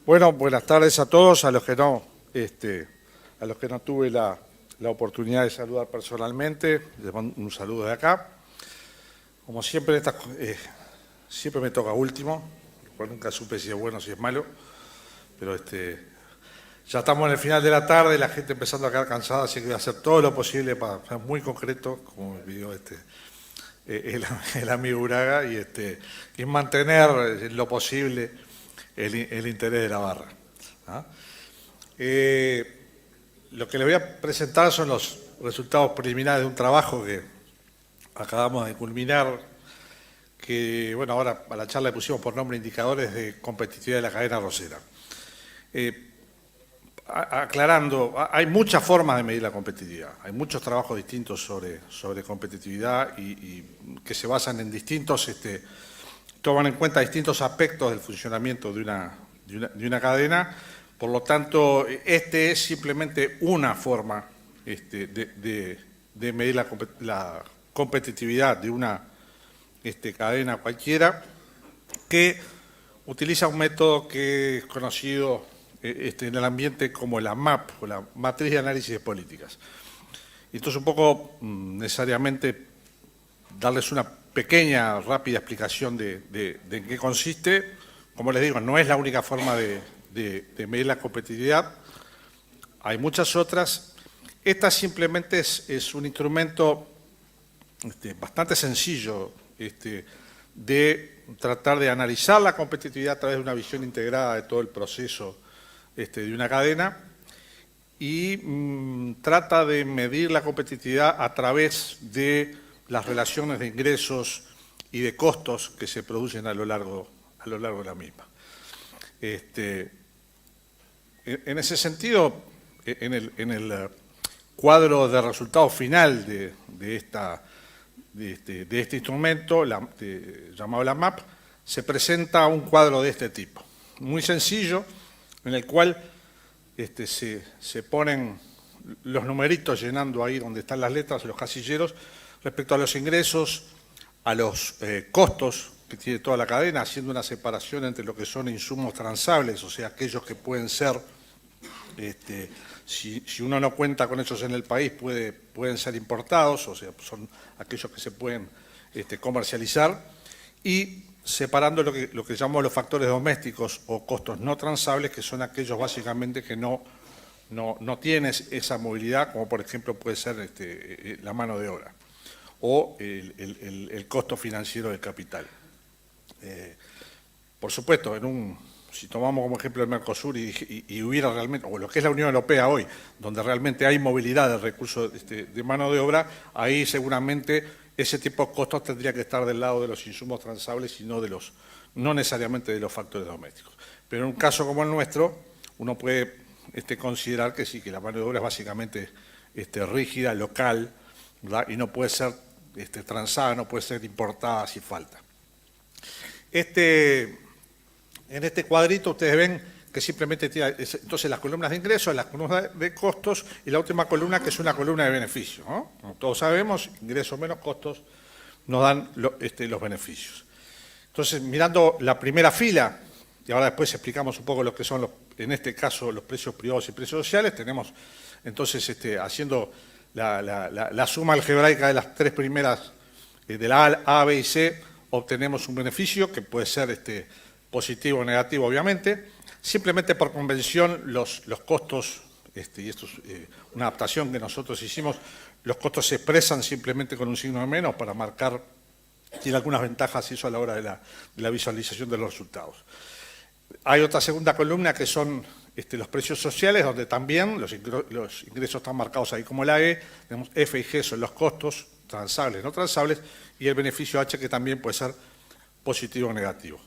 Bueno, buenas tardes a todos, a los que no tuve la oportunidad de saludar personalmente, les mando un saludo de acá. Como siempre, siempre me toca último, lo cual nunca supe si es bueno o si es malo, pero ya estamos en el final de la tarde, la gente empezando a quedar cansada, así que voy a hacer todo lo posible para ser muy concreto, como me pidió el amigo Uraga, y mantener en lo posible el interés de la barra. ¿Ah? Lo que les voy a presentar son los resultados preliminares de un trabajo que acabamos de culminar, que, bueno, ahora a la charla le pusimos por nombre Indicadores de Competitividad de la Cadena Arrocera. Aclarando, hay muchas formas de medir la competitividad, hay muchos trabajos distintos sobre competitividad y que se basan en distintos, toman en cuenta distintos aspectos del funcionamiento de una cadena. Por lo tanto, es simplemente una forma de medir la competitividad de una cadena cualquiera, que utiliza un método que es conocido en el ambiente como la MAP, o la Matriz de Análisis de Políticas. Entonces, un poco necesariamente darles una pequeña, rápida explicación de en qué consiste. Como les digo, no es la única forma de medir la competitividad, hay muchas otras. Esta simplemente es un instrumento bastante sencillo de tratar de analizar la competitividad a través de una visión integrada de todo el proceso de una cadena y trata de medir la competitividad a través de las relaciones de ingresos y de costos que se producen a lo largo de la misma. En ese sentido, en el cuadro de resultado final de este instrumento, llamado la MAP, se presenta un cuadro de este tipo, muy sencillo, en el cual se ponen los numeritos llenando ahí donde están las letras, los casilleros, respecto a los ingresos, a los costos que tiene toda la cadena, haciendo una separación entre lo que son insumos transables, o sea, aquellos que pueden ser, si uno no cuenta con ellos en el país, pueden ser importados, o sea, son aquellos que se pueden comercializar, y separando lo que llamamos los factores domésticos o costos no transables, que son aquellos básicamente que no tienes esa movilidad, como por ejemplo puede ser la mano de obra o el costo financiero del capital. Por supuesto, si tomamos como ejemplo el Mercosur y hubiera realmente, o lo que es la Unión Europea hoy, donde realmente hay movilidad de recursos de mano de obra, ahí seguramente ese tipo de costos tendría que estar del lado de los insumos transables y no necesariamente de los factores domésticos. Pero en un caso como el nuestro, uno puede considerar que sí, que la mano de obra es básicamente rígida, local, ¿verdad? Y no puede ser transada, no puede ser importada si falta. En este cuadrito ustedes ven que simplemente tiene entonces las columnas de ingresos, las columnas de costos y la última columna que es una columna de beneficios, ¿no? Como todos sabemos, ingresos menos costos nos dan los beneficios. Entonces, mirando la primera fila, y ahora después explicamos un poco lo que son, en este caso, los precios privados y precios sociales, tenemos entonces, haciendo la suma algebraica de las tres primeras, de la A, B y C, obtenemos un beneficio que puede ser positivo o negativo, obviamente. Simplemente por convención, los costos, y esto es una adaptación que nosotros hicimos, los costos se expresan simplemente con un signo de menos para marcar, tiene algunas ventajas eso a la hora de la visualización de los resultados. Hay otra segunda columna que son los precios sociales, donde también los ingresos están marcados ahí como la E, tenemos F y G son los costos, transables, no transables, y el beneficio H que también puede ser positivo o negativo.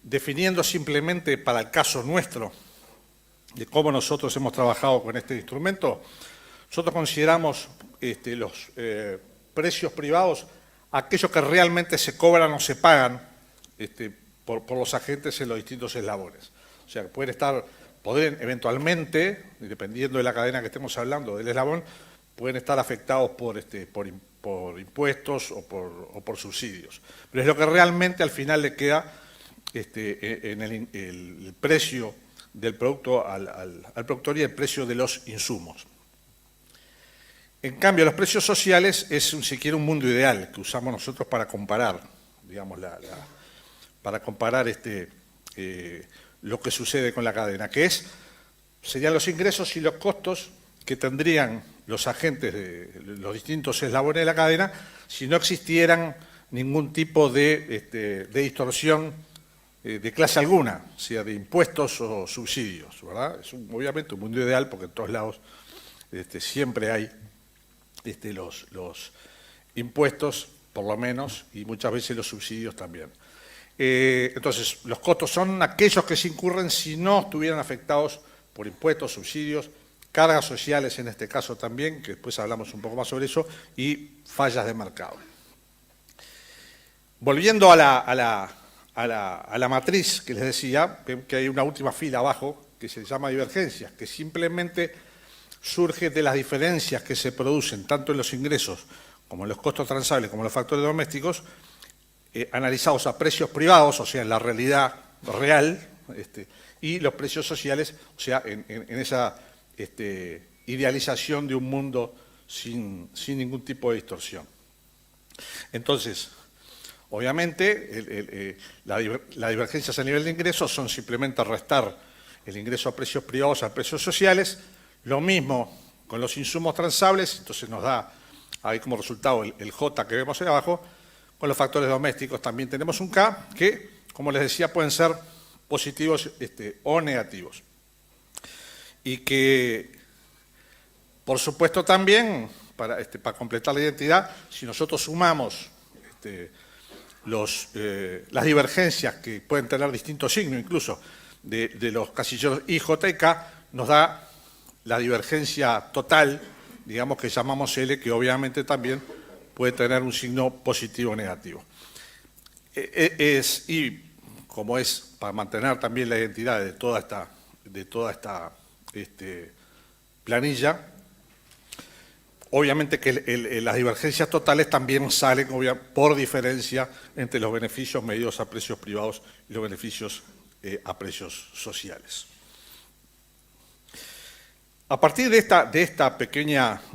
Definiendo simplemente para el caso nuestro, de cómo nosotros hemos trabajado con este instrumento, nosotros consideramos los precios privados aquellos que realmente se cobran o se pagan por los agentes en los distintos eslabones. O sea, pueden eventualmente, dependiendo de la cadena que estemos hablando, del eslabón, pueden estar afectados por impuestos o por subsidios. Pero es lo que realmente al final le queda en el precio del producto al productor y el precio de los insumos. En cambio, los precios sociales es, si quiere, un mundo ideal que usamos nosotros para comparar, digamos, para comparar lo que sucede con la cadena, que serían los ingresos y los costos que tendrían los agentes de los distintos eslabones de la cadena si no existieran ningún tipo de distorsión de clase alguna, sea de impuestos o subsidios, ¿verdad? Es obviamente un mundo ideal porque en todos lados siempre hay los impuestos, por lo menos, y muchas veces los subsidios también. Entonces, los costos son aquellos que se incurren si no estuvieran afectados por impuestos, subsidios, cargas sociales en este caso también, que después hablamos un poco más sobre eso, y fallas de mercado. Volviendo a la matriz que les decía, que hay una última fila abajo que se llama divergencias, que simplemente surge de las diferencias que se producen tanto en los ingresos como en los costos transables como en los factores domésticos, analizados a precios privados, o sea, en la realidad real, y los precios sociales, o sea, en esa idealización de un mundo sin ningún tipo de distorsión. Entonces, obviamente, las divergencias a nivel de ingresos son simplemente restar el ingreso a precios privados a precios sociales. Lo mismo con los insumos transables, entonces nos da ahí como resultado el J que vemos ahí abajo. Con los factores domésticos también tenemos un K que, como les decía, pueden ser positivos o negativos. Y que, por supuesto también, para completar la identidad, si nosotros sumamos las divergencias que pueden tener distintos signos, incluso de los casilleros I, J y K, nos da la divergencia total, digamos, que llamamos L, que obviamente también puede tener un signo positivo o negativo. Y como es para mantener también la identidad de toda esta planilla, obviamente que las divergencias totales también salen por diferencia entre los beneficios medidos a precios privados y los beneficios a precios sociales. A partir de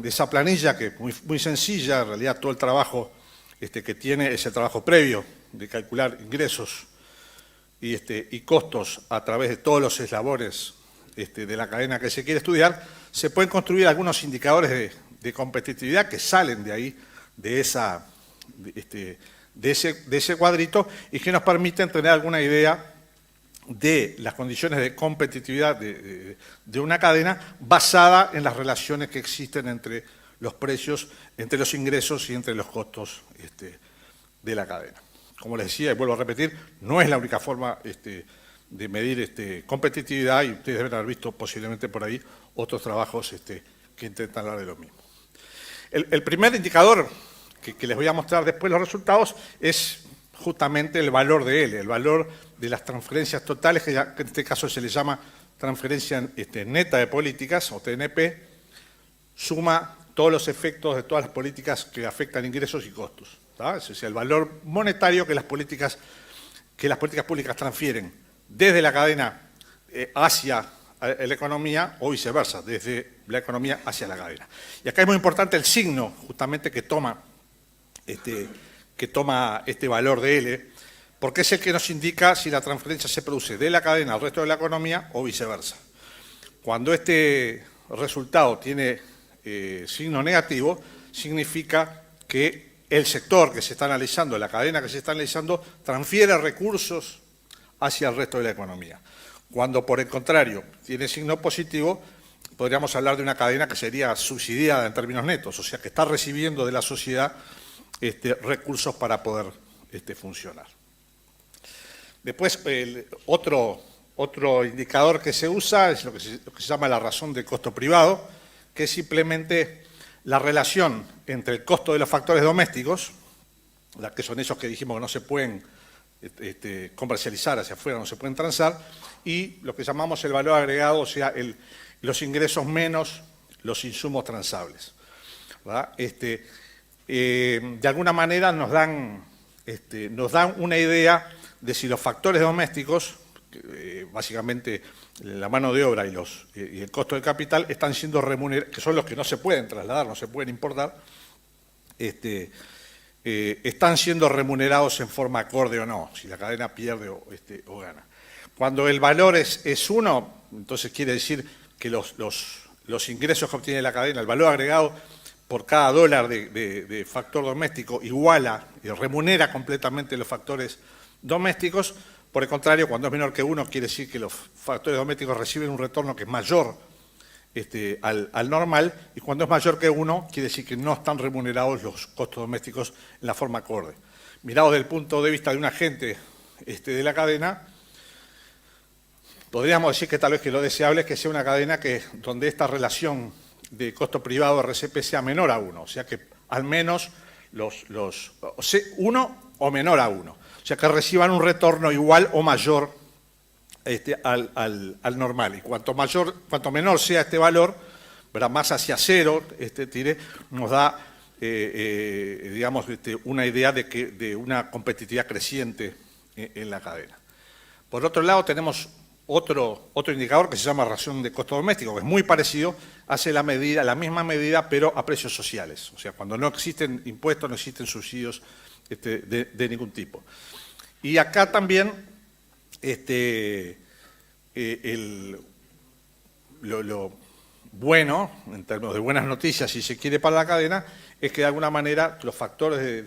esa planilla, que es muy sencilla, en realidad todo el trabajo que tiene es el trabajo previo de calcular ingresos y costos a través de todos los eslabones de la cadena que se quiere estudiar, se pueden construir algunos indicadores de competitividad que salen de ahí, de ese cuadrito, y que nos permiten tener alguna idea de las condiciones de competitividad de una cadena basada en las relaciones que existen entre los precios, entre los ingresos y entre los costos de la cadena. Como les decía, y vuelvo a repetir, no es la única forma de medir competitividad, y ustedes deben haber visto posiblemente por ahí otros trabajos que intentan hablar de lo mismo. El primer indicador que les voy a mostrar después los resultados es justamente el valor de L, el valor de las transferencias totales, que en este caso se le llama transferencia neta de políticas, o TNP, suma todos los efectos de todas las políticas que afectan ingresos y costos. Es decir, el valor monetario que las políticas públicas transfieren desde la cadena hacia la economía o viceversa, desde la economía hacia la cadena. Y acá es muy importante el signo justamente que toma este valor de L, porque es el que nos indica si la transferencia se produce de la cadena al resto de la economía o viceversa. Cuando este resultado tiene signo negativo, significa que el sector que se está analizando, la cadena que se está analizando, transfiere recursos hacia el resto de la economía. Cuando, por el contrario, tiene signo positivo, podríamos hablar de una cadena que sería subsidiada en términos netos, o sea, que está recibiendo de la sociedad recursos para poder funcionar. Después, otro indicador que se usa es lo que se llama la razón de costo privado, que es simplemente la relación entre el costo de los factores domésticos, que son esos que dijimos que no se pueden comercializar hacia afuera, no se pueden transar, y lo que llamamos el valor agregado, o sea, los ingresos menos los insumos transables, ¿verdad? De alguna manera nos dan una idea de si los factores domésticos, básicamente la mano de obra y el costo de capital, están siendo remunerados, que son los que no se pueden trasladar, no se pueden importar, están siendo remunerados en forma acorde o no, si la cadena pierde o gana. Cuando el valor es 1, entonces quiere decir que los ingresos que obtiene la cadena, el valor agregado por cada dólar de factor doméstico iguala y remunera completamente los factores domésticos. Por el contrario, cuando es menor que 1, quiere decir que los factores domésticos reciben un retorno que es mayor al normal, y cuando es mayor que 1, quiere decir que no están remunerados los costos domésticos en la forma acorde. Mirado desde el punto de vista de un agente de la cadena, podríamos decir que tal vez que lo deseable es que sea una cadena donde esta relación de costo privado RCP sea menor a 1, o sea que al menos 1 o menor a 1, o sea que reciban un retorno igual o mayor al normal, y cuanto menor sea este valor, ¿verdad?, más hacia 0, nos da digamos, una idea de una competitividad creciente en la cadena. Por otro lado, tenemos otro indicador que se llama relación de costo doméstico, que es muy parecido, hace la misma medida, pero a precios sociales, o sea, cuando no existen impuestos, no existen subsidios de ningún tipo. Y acá también lo bueno, en términos de buenas noticias, si se quiere, para la cadena, es que de alguna manera los factores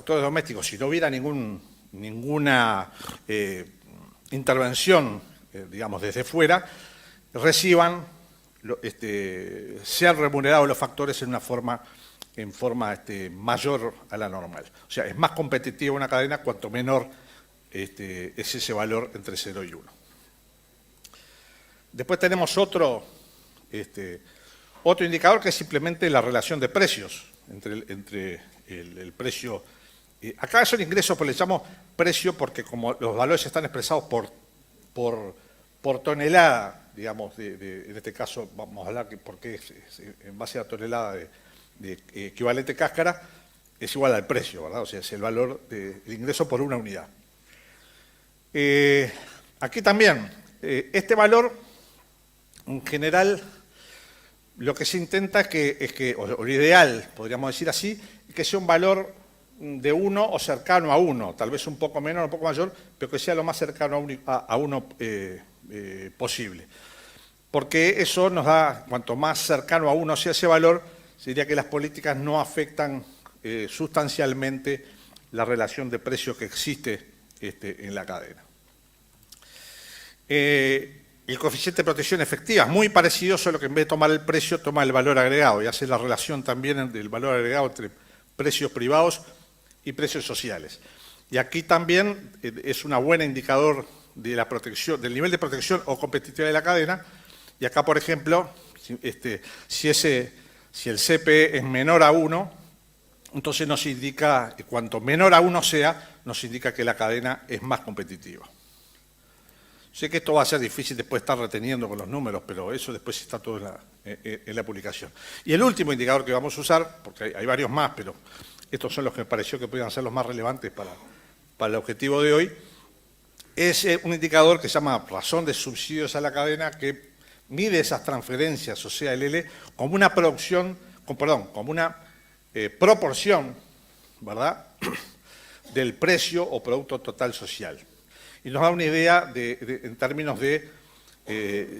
domésticos, si no hubiera ninguna intervención, digamos, desde fuera, sean remunerados los factores en forma mayor a la normal. O sea, es más competitiva una cadena cuanto menor es ese valor entre 0 y 1. Después tenemos otro indicador que es simplemente la relación de precios entre el precio. Acá es el ingreso, pues le llamo precio porque como los valores están expresados por tonelada, digamos, en este caso vamos a hablar porque es en base a tonelada de equivalente cáscara, es igual al precio, ¿verdad? O sea, es el valor del ingreso por una unidad. Aquí también, este valor, en general, lo que se intenta o lo ideal, podríamos decir así, es que sea un valor de 1 o cercano a 1, tal vez un poco menor, un poco mayor, pero que sea lo más cercano a 1 posible. Porque eso nos da, cuanto más cercano a 1 sea ese valor, sería que las políticas no afectan sustancialmente la relación de precios que existe en la cadena. El coeficiente de protección efectiva es muy parecido, solo que en vez de tomar el precio, toma el valor agregado y hace la relación también del valor agregado entre precios privados y precios sociales. Y aquí también es un buen indicador de la protección, del nivel de protección o competitividad de la cadena. Y acá, por ejemplo, si el CPE es menor a 1, entonces nos indica, cuanto menor a 1 sea, nos indica que la cadena es más competitiva. Sé que esto va a ser difícil después estar reteniendo con los números, pero eso después está todo en la publicación. Y el último indicador que vamos a usar, porque hay varios más, pero estos son los que me pareció que podían ser los más relevantes para el objetivo de hoy, es un indicador que se llama razón de subsidios a la cadena, que mide esas transferencias, o sea, el L, como una proporción, ¿verdad?, del precio o producto total social. Y nos da una idea en términos de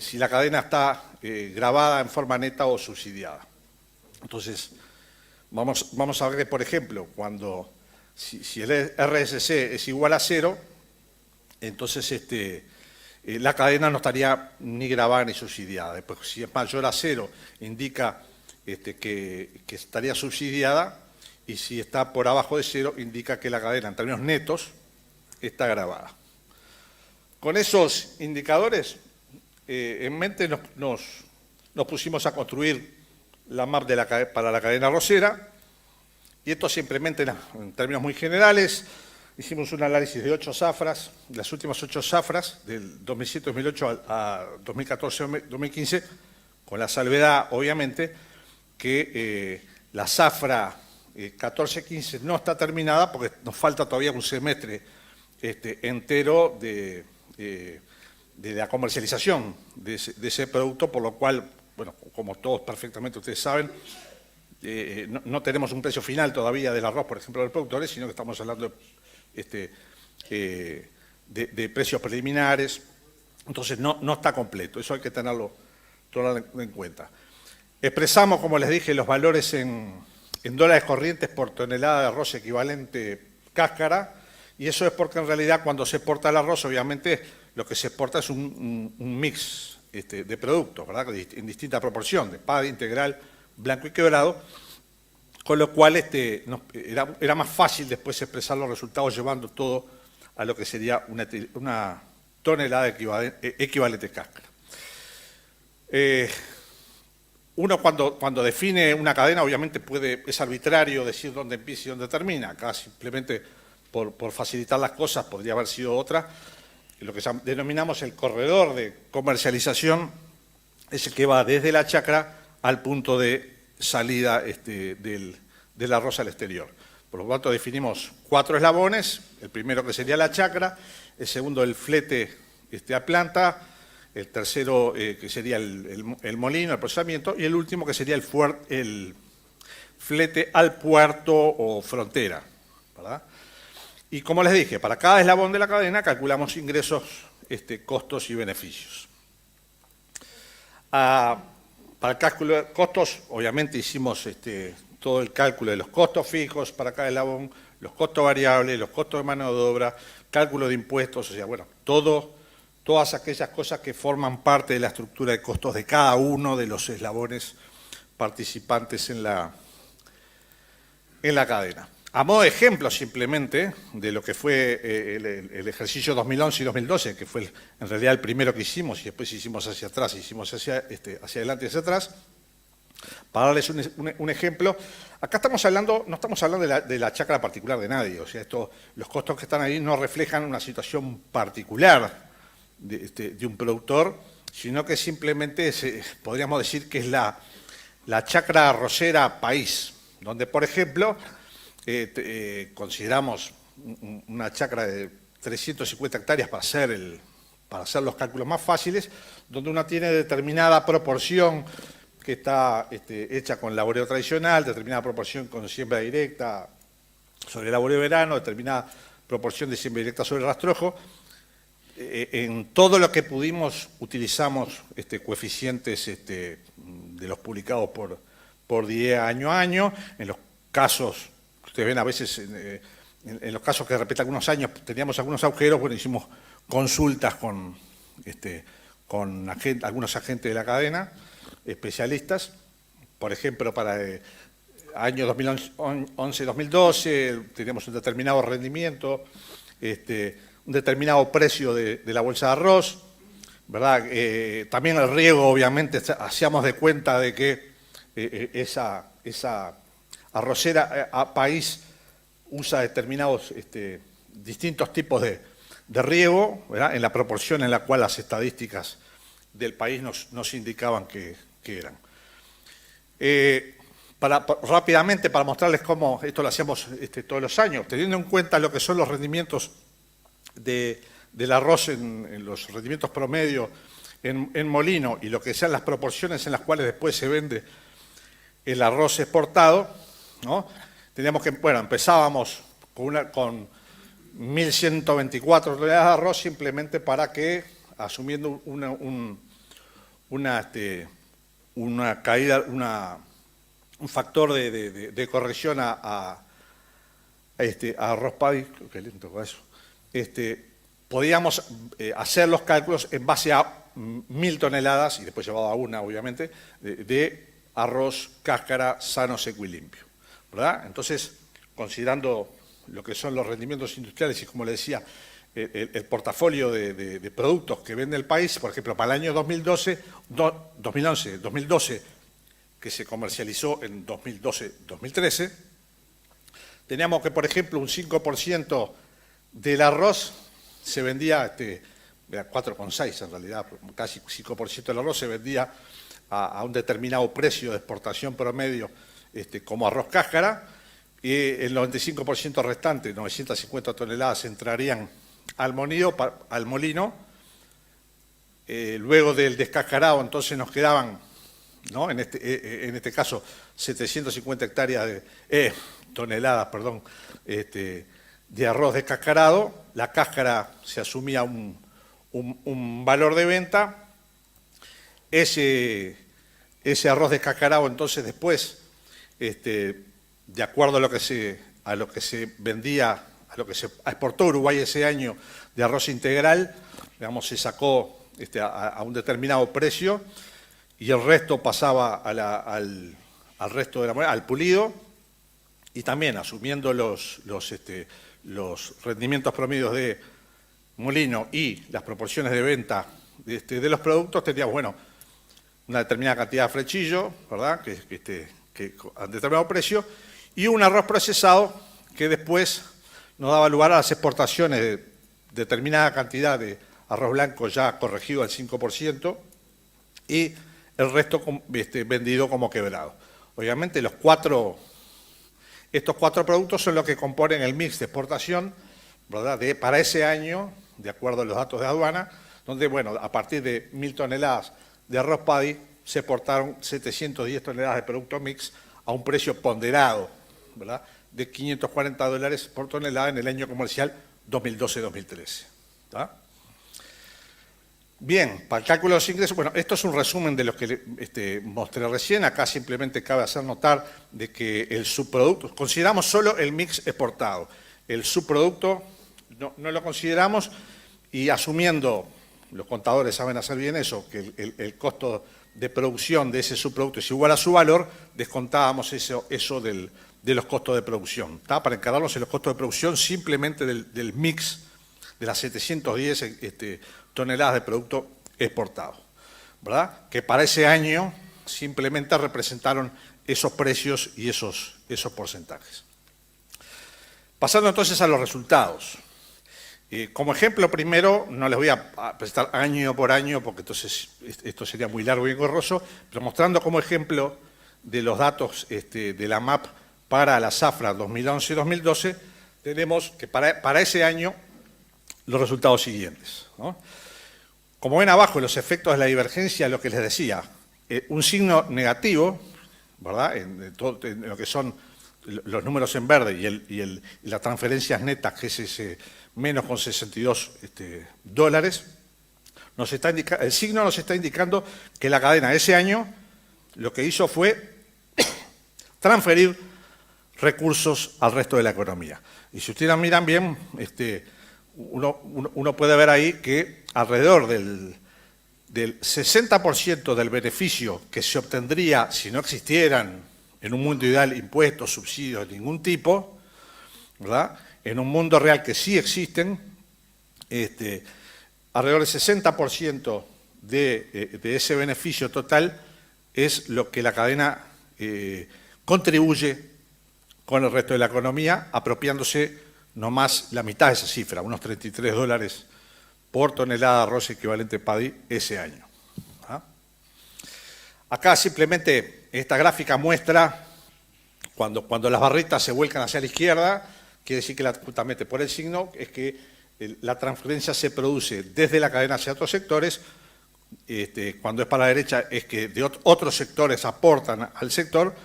si la cadena está gravada en forma neta o subsidiada. Entonces, vamos a ver que, por ejemplo, si el RSC es igual a 0, entonces la cadena no estaría ni gravada ni subsidiada. Después, si es mayor a 0, indica que estaría subsidiada, y si está por abajo de 0, indica que la cadena, en términos netos, está gravada. Con esos indicadores en mente nos pusimos a construir la MAP para la cadena arrocera, y esto se implementa en términos muy generales. Hicimos un análisis de 8 zafras, las últimas 8 zafras, del 2007-2008 a 2014-2015, con la salvedad, obviamente, que la zafra 14-15 no está terminada porque nos falta todavía un semestre entero de la comercialización de ese producto, por lo cual, bueno, como todos perfectamente ustedes saben, no tenemos un precio final todavía del arroz, por ejemplo, de los productores, sino que estamos hablando de precios preliminares, entonces no está completo, eso hay que tenerlo en cuenta. Expresamos, como les dije, los valores en dólares corrientes por tonelada de arroz equivalente cáscara, y eso es porque en realidad cuando se exporta el arroz, obviamente lo que se exporta es un mix de productos, ¿verdad? En distinta proporción, de PAD, integral, blanco y quebrado, con lo cual era más fácil después expresar los resultados llevando todo a lo que sería una tonelada equivalente cáscara. Uno cuando define una cadena, obviamente es arbitrario decir dónde empieza y dónde termina. Acá simplemente por facilitar las cosas podría haber sido otra. Lo que denominamos el corredor de comercialización es el que va desde la chacra al punto de salida del arroz al exterior. Por lo tanto, definimos 4 eslabones, el primero que sería la chacra, el segundo el flete a planta, el tercero que sería el molino, el procesamiento, y el último que sería el flete al puerto o frontera, ¿verdad? Y como les dije, para cada eslabón de la cadena calculamos ingresos, costos y beneficios. Para el cálculo de costos, obviamente hicimos todo el cálculo de los costos fijos para cada eslabón, los costos variables, los costos de mano de obra, cálculo de impuestos, o sea, bueno, todas aquellas cosas que forman parte de la estructura de costos de cada uno de los eslabones participantes en la cadena. A modo de ejemplo, simplemente, de lo que fue el ejercicio 2011 y 2012, que fue en realidad el primero que hicimos, y después hicimos hacia atrás, hicimos hacia adelante y hacia atrás, para darles un ejemplo, acá no estamos hablando de la chacra particular de nadie, o sea, los costos que están ahí no reflejan una situación particular de un productor, sino que simplemente podríamos decir que es la chacra arrocera país, donde, por ejemplo, consideramos una chacra de 350 hectáreas para hacer los cálculos más fáciles, donde uno tiene determinada proporción que está hecha con laboreo tradicional, determinada proporción con siembra directa sobre laboreo de verano, determinada proporción de siembra directa sobre rastrojo. En todo lo que pudimos utilizamos coeficientes de los publicados por DIE año a año. En los casos, ustedes ven a veces, en los casos que de repente algunos años teníamos algunos agujeros, bueno, hicimos consultas con algunos agentes de la cadena, especialistas, por ejemplo, para año 2011-2012 teníamos un determinado rendimiento, un determinado precio de la bolsa de arroz, ¿verdad? También el riego, obviamente, hacíamos de cuenta de que esa arrocera a país usa determinados distintos tipos de riego, ¿verdad? En la proporción en la cual las estadísticas del país nos indicaban que eran. Rápidamente, para mostrarles cómo esto lo hacíamos todos los años, teniendo en cuenta lo que son los rendimientos del arroz en los rendimientos promedio en molino y lo que sean las proporciones en las cuales después se vende el arroz exportado, ¿no? Teníamos que, bueno, empezábamos con 1.124 toneladas de arroz simplemente para que, asumiendo una caída, un factor de corrección a arroz paddy, qué lento con eso, podíamos hacer los cálculos en base a 1.000 toneladas, y después llevado a una, obviamente, de arroz cáscara sano, seco y limpio, ¿verdad? Entonces, considerando lo que son los rendimientos industriales y, como le decía, el portafolio de productos que vende el país, por ejemplo, para el año 2011-2012, que se comercializó en 2012-2013, teníamos que, por ejemplo, un 5% del arroz se vendía, 4,6 en realidad, casi 5% del arroz se vendía a un determinado precio de exportación promedio como arroz cáscara, y el 95% restante, 950 toneladas, entrarían al molino. Luego del descascarado, entonces nos quedaban, ¿no? En este caso, 750 hectáreas toneladas, perdón, de arroz descascarado. La cáscara se asumía un valor de venta. Ese arroz descascarado, entonces después, de acuerdo a lo que se vendía, a lo que se exportó Uruguay ese año de arroz integral, digamos, se sacó a un determinado precio y el resto pasaba al resto de la moneda, al pulido, y también asumiendo los rendimientos promedios de molino y las proporciones de venta de los productos, teníamos, bueno, una determinada cantidad de frechillo, ¿verdad?, que a determinado precio, y un arroz procesado que después nos daba lugar a las exportaciones de determinada cantidad de arroz blanco ya corregido al 5% y el resto vendido como quebrado. Obviamente estos cuatro productos son los que componen el mix de exportación, ¿verdad?, para ese año, de acuerdo a los datos de aduana, donde, bueno, a partir de 1.000 toneladas de arroz paddy se exportaron 710 toneladas de producto mix a un precio ponderado, ¿verdad?, de $540 por tonelada en el año comercial 2012-2013. ¿Tá? Bien, para el cálculo de los ingresos, bueno, esto es un resumen de los que mostré recién. Acá simplemente cabe hacer notar de que el subproducto, consideramos solo el mix exportado, el subproducto no lo consideramos, y asumiendo, los contadores saben hacer bien eso, que el costo de producción de ese subproducto es igual a su valor, descontábamos eso de los costos de producción, ¿tá?, para encargarnos en los costos de producción simplemente del mix de las 710 toneladas de producto exportado, ¿verdad?, que para ese año simplemente representaron esos precios y esos porcentajes. Pasando entonces a los resultados. Como ejemplo, primero, no les voy a presentar año por año, porque entonces esto sería muy largo y engorroso, pero mostrando como ejemplo de los datos de la MAP para la zafra 2011-2012, tenemos que para ese año los resultados siguientes, ¿no? Como ven abajo, los efectos de la divergencia, lo que les decía, un signo negativo, ¿verdad?, en lo que son los números en verde y las transferencias netas, que es ese menos con 62 dólares, el signo nos está indicando que la cadena ese año lo que hizo fue transferir recursos al resto de la economía. Y si ustedes miran bien, uno puede ver ahí que alrededor del 60% del beneficio que se obtendría si no existieran en un mundo ideal impuestos, subsidios de ningún tipo, ¿verdad?, en un mundo real que sí existen, alrededor del 60% de ese beneficio total es lo que la cadena contribuye con el resto de la economía, apropiándose nomás la mitad de esa cifra, unos 33 dólares por tonelada de arroz equivalente paddy ese año. ¿Ah? Acá simplemente esta gráfica muestra cuando las barritas se vuelcan hacia la izquierda, quiere decir que justamente por el signo es que la transferencia se produce desde la cadena hacia otros sectores. Cuando es para la derecha es que otros sectores aportan al sector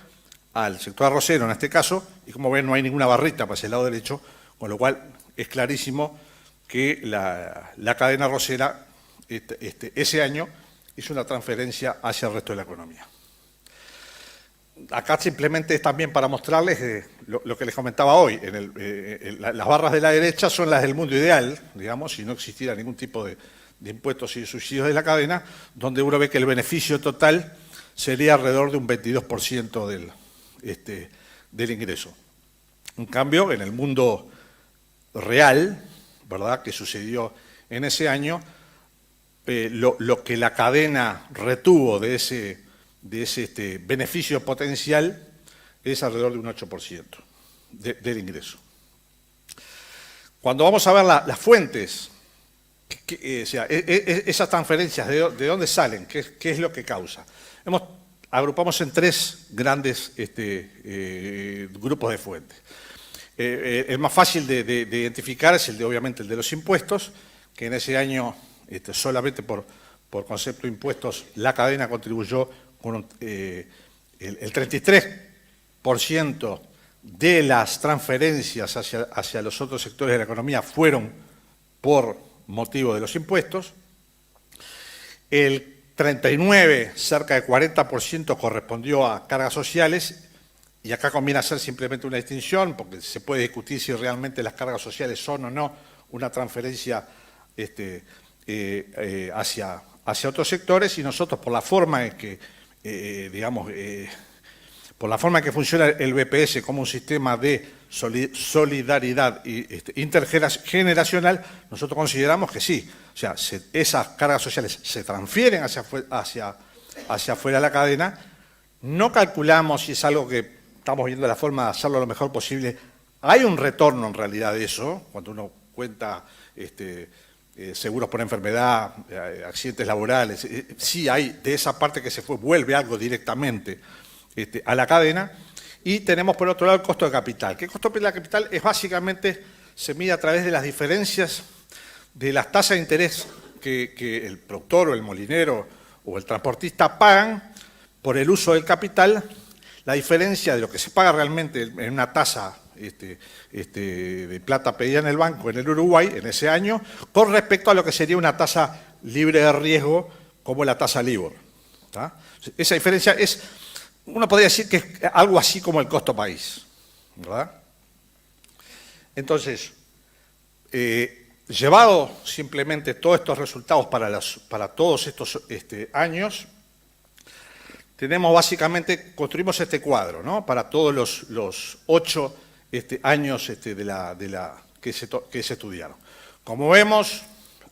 arrocero en este caso, y como ven no hay ninguna barrita para ese lado derecho, con lo cual es clarísimo que la cadena arrocera ese año hizo una transferencia hacia el resto de la economía. Acá simplemente es también para mostrarles lo que les comentaba hoy. Las barras de la derecha son las del mundo ideal, digamos, si no existiera ningún tipo de impuestos y subsidios de la cadena, donde uno ve que el beneficio total sería alrededor de un 22% del ingreso. En cambio, en el mundo real, ¿verdad?, que sucedió en ese año, lo que la cadena retuvo de ese beneficio potencial es alrededor de un 8% del ingreso. Cuando vamos a ver las fuentes, o sea, esas transferencias, ¿de dónde salen? ¿Qué es lo que causa? Agrupamos en tres grandes grupos de fuentes. el más fácil de identificar es obviamente el de los impuestos, que en ese año solamente por concepto de impuestos la cadena contribuyó con el 33% de las transferencias hacia los otros sectores de la economía fueron por motivo de los impuestos. El 39, cerca de 40% correspondió a cargas sociales, y acá conviene hacer simplemente una distinción, porque se puede discutir si realmente las cargas sociales son o no una transferencia hacia otros sectores, y nosotros por la forma en que, por la forma en que funciona el BPS como un sistema de solidaridad intergeneracional, nosotros consideramos que sí. O sea, esas cargas sociales se transfieren hacia afuera de la cadena. No calculamos, y es algo que estamos viendo la forma de hacerlo lo mejor posible, hay un retorno en realidad de eso, cuando uno cuenta seguros por enfermedad, accidentes laborales, sí hay de esa parte que se fue, vuelve algo directamente a la cadena. Y tenemos por otro lado el costo de capital, que el costo de capital es básicamente, se mide a través de las diferencias de las tasas de interés que el productor o el molinero o el transportista pagan por el uso del capital, la diferencia de lo que se paga realmente en una tasa de plata pedida en el banco en el Uruguay en ese año, con respecto a lo que sería una tasa libre de riesgo como la tasa LIBOR. ¿Tá? Esa diferencia es, uno podría decir que es algo así como el costo país, ¿verdad? Entonces, llevado simplemente todos estos resultados para todos estos años, tenemos básicamente, construimos este cuadro, ¿no? Para todos los 8 años que se estudiaron. Como vemos,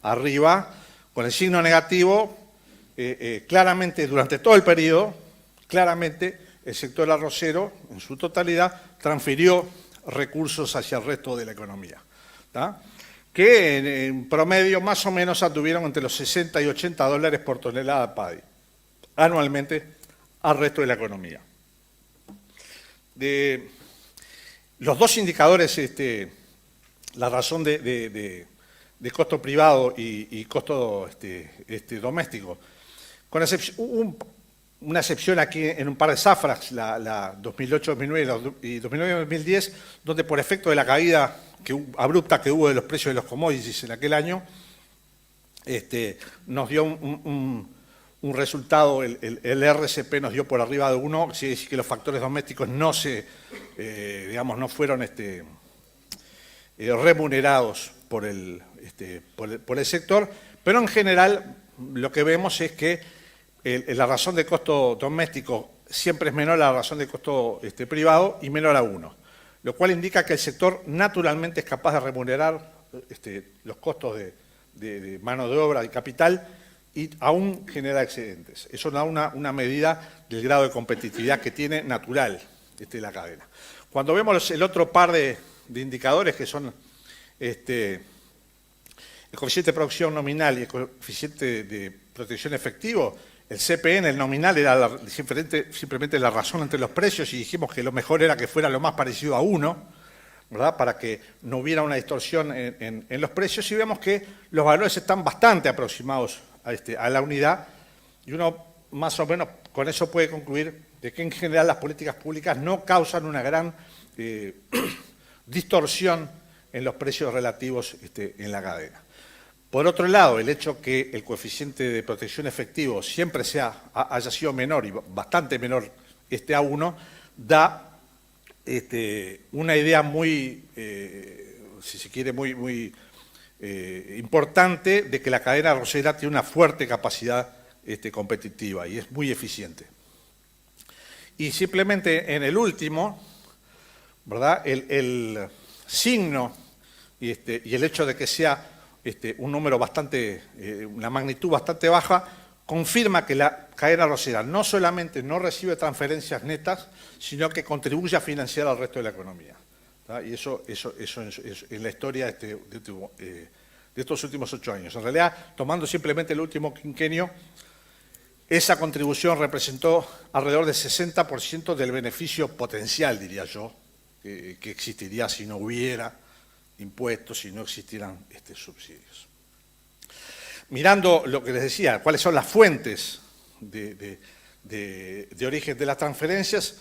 arriba, con el signo negativo, claramente durante todo el periodo, claramente el sector arrocero, en su totalidad, transfirió recursos hacia el resto de la economía, ¿tá? Que en promedio más o menos anduvieron entre los 60 y 80 dólares por tonelada de paddy, anualmente al resto de la economía. Los dos indicadores, la razón de costo privado y costo doméstico, hubo una excepción aquí en un par de zafras, la 2008-2009 y 2009-2010, donde por efecto de la caída abrupta que hubo de los precios de los commodities en aquel año, nos dio un resultado, el RCP nos dio por arriba de 1, quiere decir que los factores domésticos no fueron remunerados por el sector, pero en general lo que vemos es que la razón de costo doméstico siempre es menor a la razón de costo privado y menor a 1, lo cual indica que el sector naturalmente es capaz de remunerar los costos de mano de obra y capital y aún genera excedentes. Eso da una medida del grado de competitividad que tiene natural la cadena. Cuando vemos el otro par de indicadores que son el coeficiente de producción nominal y el coeficiente de protección efectivo, el CPN, el nominal, era simplemente la razón entre los precios y dijimos que lo mejor era que fuera lo más parecido a 1, ¿verdad? Para que no hubiera una distorsión en los precios, y vemos que los valores están bastante aproximados a la unidad, y uno más o menos con eso puede concluir de que en general las políticas públicas no causan una gran distorsión en los precios relativos en la cadena. Por otro lado, el hecho que el coeficiente de protección efectivo siempre haya sido menor y bastante menor a 1, da una idea muy, si se quiere, muy importante de que la cadena arrocera tiene una fuerte capacidad competitiva y es muy eficiente. Y simplemente en el último, ¿verdad? El signo y el hecho de que sea un número una magnitud bastante baja, confirma que la cadena arrocera no solamente no recibe transferencias netas, sino que contribuye a financiar al resto de la economía. ¿Tá? Y eso en la historia de estos últimos 8 años. En realidad, tomando simplemente el último quinquenio, esa contribución representó alrededor del 60% del beneficio potencial, diría yo, que existiría si no hubiera impuestos, si no existieran subsidios. Mirando lo que les decía, cuáles son las fuentes de origen de las transferencias,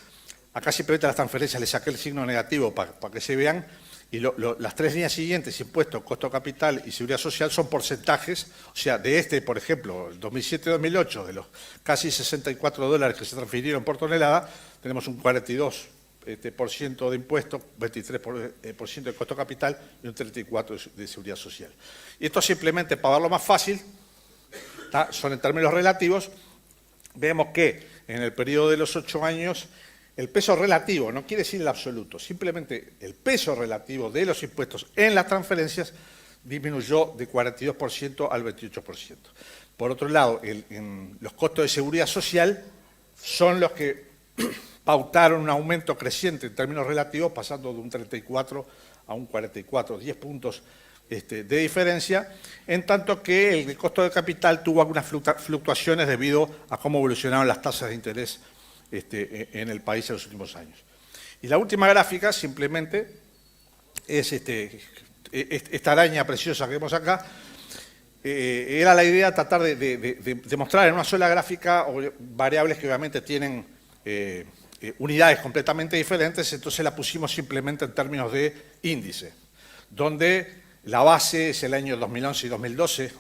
acá simplemente a las transferencias le saqué el signo negativo para que se vean, y las tres líneas siguientes, impuestos, costo capital y seguridad social, son porcentajes, o sea, de por ejemplo, el 2007-2008, de los casi $64 que se transfirieron por tonelada, tenemos un 42% de impuestos, 23% de costo capital y un 34% de seguridad social. Y esto simplemente, para verlo más fácil, son en términos relativos, vemos que en el periodo de los 8 años, el peso relativo, no quiere decir el absoluto, simplemente el peso relativo de los impuestos en las transferencias disminuyó de 42% al 28%. Por otro lado, los costos de seguridad social son los que pautaron un aumento creciente en términos relativos, pasando de un 34 a un 44, 10 puntos de diferencia, en tanto que el costo de capital tuvo algunas fluctuaciones debido a cómo evolucionaron las tasas de interés en el país en los últimos años. Y la última gráfica simplemente es esta araña preciosa que vemos acá. Era la idea tratar de mostrar en una sola gráfica variables que obviamente tienen unidades completamente diferentes, entonces la pusimos simplemente en términos de índice, donde la base es el año 2011 y 2012,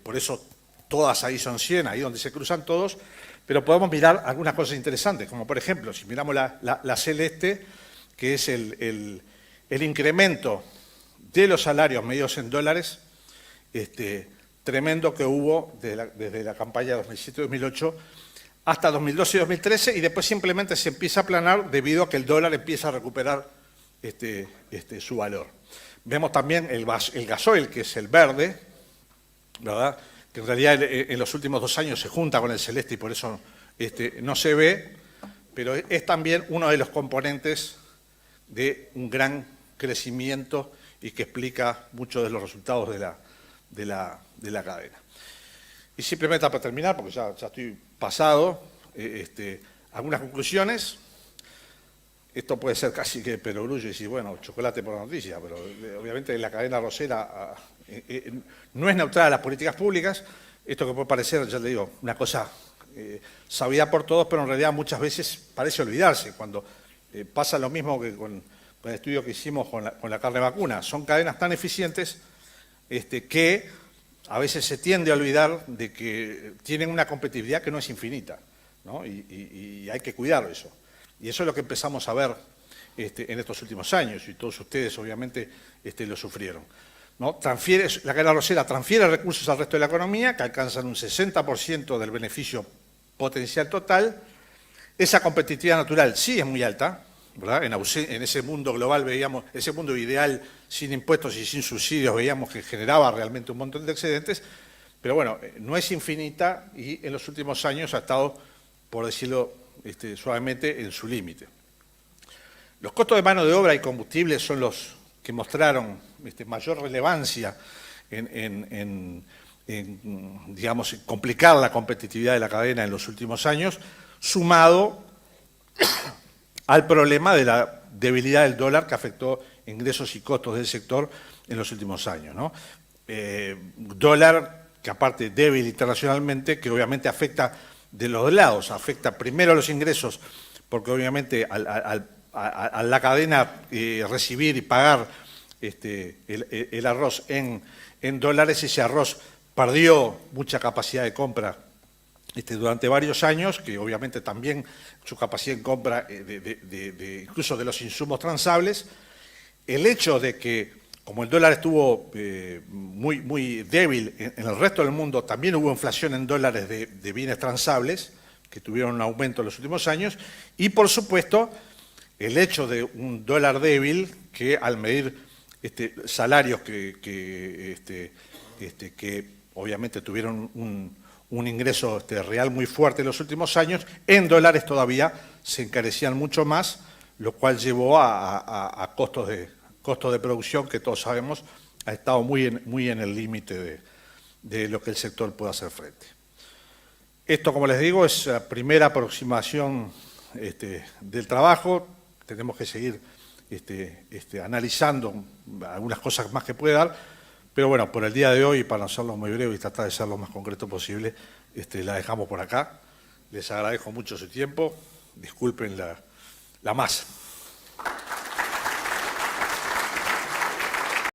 por eso todas ahí son 100, ahí donde se cruzan todos, pero podemos mirar algunas cosas interesantes, como por ejemplo, si miramos la celeste, que es el incremento de los salarios medidos en dólares, tremendo que hubo desde la campaña 2007-2008 hasta 2012 y 2013, y después simplemente se empieza a aplanar debido a que el dólar empieza a recuperar su valor. Vemos también el gasoil, que es el verde, ¿verdad?, que en realidad en los últimos 2 años se junta con el celeste y por eso no se ve, pero es también uno de los componentes de un gran crecimiento y que explica muchos de los resultados de la cadena. Y simplemente para terminar, porque ya estoy pasado, algunas conclusiones. Esto puede ser casi que perogrullo y decir, bueno, chocolate por la noticia, pero obviamente la cadena arrocera no es neutral a las políticas públicas. Esto que puede parecer, ya le digo, una cosa sabida por todos, pero en realidad muchas veces parece olvidarse, cuando pasa lo mismo que con el estudio que hicimos con la carne vacuna. Son cadenas tan eficientes que a veces se tiende a olvidar de que tienen una competitividad que no es infinita, ¿no? Y hay que cuidar eso. Y eso es lo que empezamos a ver en estos últimos años, y todos ustedes obviamente lo sufrieron, ¿no? La cadena arrocera transfiere recursos al resto de la economía, que alcanzan un 60% del beneficio potencial total. Esa competitividad natural sí es muy alta, ¿verdad? En ese mundo global veíamos, ese mundo ideal sin impuestos y sin subsidios, veíamos que generaba realmente un montón de excedentes, pero bueno, no es infinita y en los últimos años ha estado, por decirlo suavemente, en su límite. Los costos de mano de obra y combustible son los que mostraron mayor relevancia en digamos, complicar la competitividad de la cadena en los últimos años, sumado al problema de la debilidad del dólar que afectó ingresos y costos del sector en los últimos años, ¿no? Dólar que aparte débil internacionalmente, que obviamente afecta de los dos lados, afecta primero a los ingresos, porque obviamente a la cadena recibir y pagar el arroz en dólares, ese arroz perdió mucha capacidad de compra durante varios años, que obviamente también su capacidad de compra incluso de los insumos transables. El hecho de que, como el dólar estuvo muy débil en el resto del mundo, también hubo inflación en dólares de bienes transables, que tuvieron un aumento en los últimos años, y por supuesto el hecho de un dólar débil que al medir salarios que obviamente tuvieron un ingreso real muy fuerte en los últimos años, en dólares todavía se encarecían mucho más, lo cual llevó a costos de producción que todos sabemos ha estado muy en el límite de lo que el sector puede hacer frente. Esto, como les digo, es la primera aproximación del trabajo. Tenemos que seguir analizando algunas cosas más que puede dar, pero bueno, por el día de hoy, para no hacerlo muy breve y tratar de ser lo más concreto posible, la dejamos por acá. Les agradezco mucho su tiempo, disculpen la masa.